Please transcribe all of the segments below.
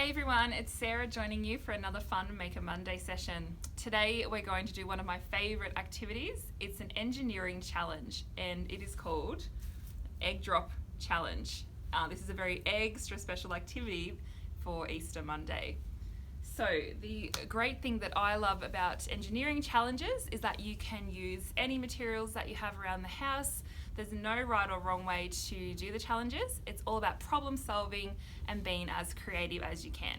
Hey everyone, it's Sarah joining you for another fun Maker Monday session. Today we're going to do one of my favourite activities. It's an engineering challenge and it is called Egg Drop Challenge. This is a very extra special activity for Easter Monday. So the great thing that I love about engineering challenges is that you can use any materials that you have around the house. There's no right or wrong way to do the challenges. It's all about problem solving and being as creative as you can.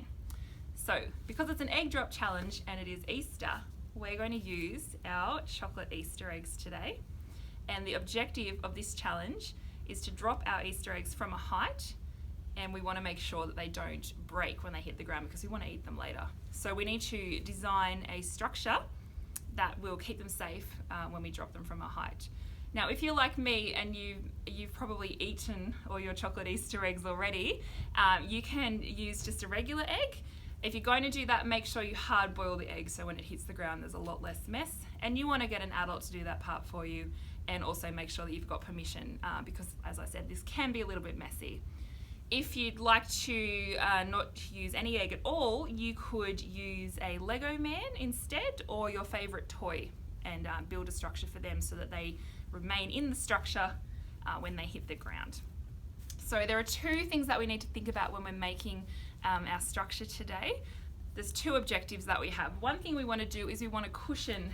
So because it's an egg drop challenge and it is Easter, we're going to use our chocolate Easter eggs today. And the objective of this challenge is to drop our Easter eggs from a height, and we want to make sure that they don't break when they hit the ground because we want to eat them later. So we need to design a structure that will keep them safe when we drop them from a height. Now, if you're like me and you've probably eaten all your chocolate Easter eggs already, you can use just a regular egg. If you're going to do that, make sure you hard boil the egg so when it hits the ground there's a lot less mess. And you want to get an adult to do that part for you, and also make sure that you've got permission because, as I said, this can be a little bit messy. If you'd like to not use any egg at all, you could use a Lego man instead, or your favourite toy, and build a structure for them so that they remain in the structure when they hit the ground. So there are two things that we need to think about when we're making our structure today. There's two objectives that we have. One thing we want to do is we want to cushion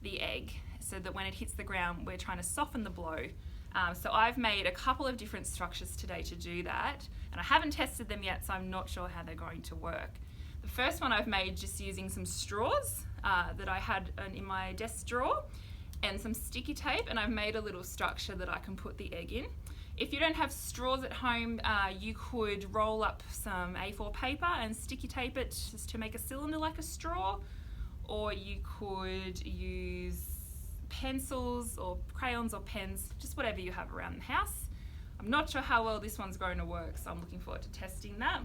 the egg so that when it hits the ground we're trying to soften the blow. So I've made a couple of different structures today to do that, and I haven't tested them yet, so I'm not sure how they're going to work. The first one I've made just using some straws that I had in my desk drawer and some sticky tape, and I've made a little structure that I can put the egg in. If you don't have straws at home, you could roll up some A4 paper and sticky tape it just to make a cylinder like a straw, or you could use pencils or crayons or pens, just whatever you have around the house. I'm not sure how well this one's going to work, so I'm looking forward to testing that.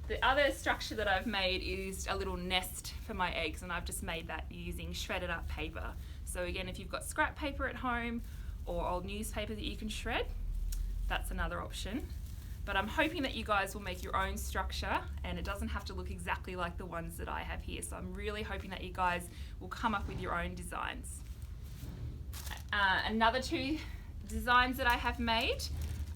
The other structure that I've made is a little nest for my eggs, and I've just made that using shredded up paper. So again, if you've got scrap paper at home or old newspaper that you can shred, that's another option. But I'm hoping that you guys will make your own structure and it doesn't have to look exactly like the ones that I have here. So I'm really hoping that you guys will come up with your own designs. Another two designs that I have made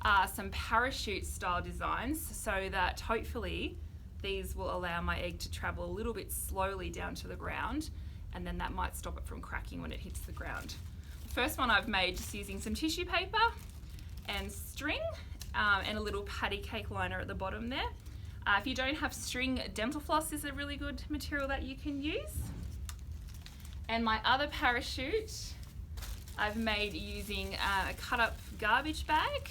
are some parachute style designs, so that hopefully these will allow my egg to travel a little bit slowly down to the ground, and then that might stop it from cracking when it hits the ground. The first one I've made just using some tissue paper and string and a little patty cake liner at the bottom there. If you don't have string, dental floss is a really good material that you can use. And my other parachute I've made using a cut up garbage bag,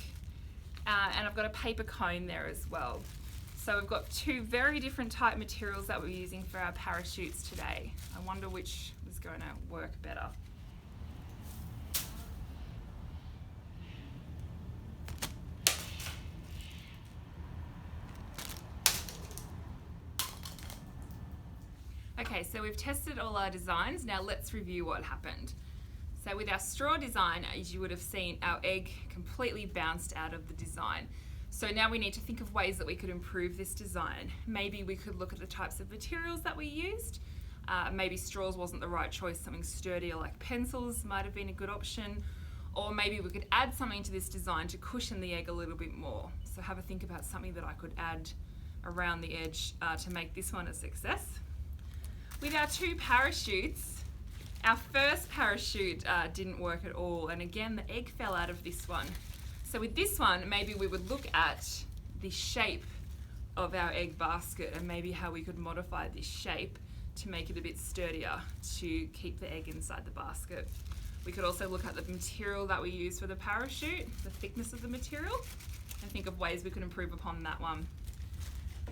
and I've got a paper cone there as well. So we've got two very different type materials that we're using for our parachutes today. I wonder which is going to work better. Okay, so we've tested all our designs. Now let's review what happened. So with our straw design, as you would have seen, our egg completely bounced out of the design. So now we need to think of ways that we could improve this design. Maybe we could look at the types of materials that we used. Maybe straws wasn't the right choice, something sturdier like pencils might have been a good option. Or maybe we could add something to this design to cushion the egg a little bit more. So have a think about something that I could add around the edge to make this one a success. With our two parachutes, our first parachute didn't work at all, and again the egg fell out of this one. So with this one, maybe we would look at the shape of our egg basket and maybe how we could modify this shape to make it a bit sturdier to keep the egg inside the basket. We could also look at the material that we use for the parachute, the thickness of the material, and think of ways we could improve upon that one.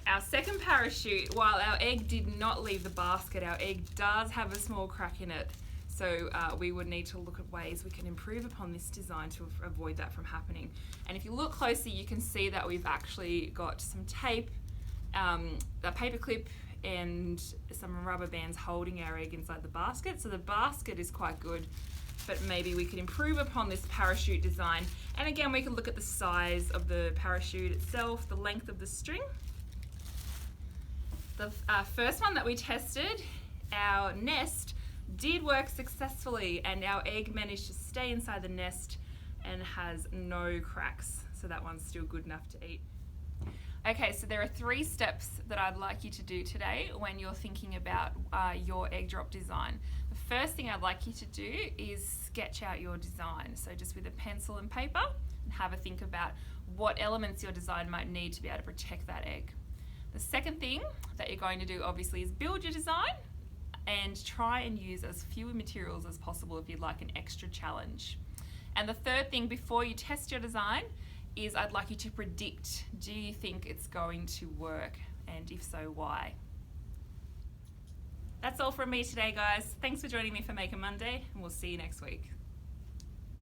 Our second parachute, while our egg did not leave the basket, our egg does have a small crack in it. So we would need to look at ways we can improve upon this design to avoid that from happening. And if you look closely, you can see that we've actually got some tape, a paper clip, and some rubber bands holding our egg inside the basket. So the basket is quite good, but maybe we could improve upon this parachute design. And again, we can look at the size of the parachute itself, the length of the string, The first one that we tested, our nest did work successfully, and our egg managed to stay inside the nest and has no cracks. So that one's still good enough to eat. Okay, so there are 3 steps that I'd like you to do today when you're thinking about your egg drop design. The first thing I'd like you to do is sketch out your design. So just with a pencil and paper, and have a think about what elements your design might need to be able to protect that egg. The second thing that you're going to do obviously is build your design and try and use as few materials as possible if you'd like an extra challenge. And the third thing before you test your design is I'd like you to predict, do you think it's going to work? And if so, why? That's all from me today, guys. Thanks for joining me for Maker Monday, and we'll see you next week.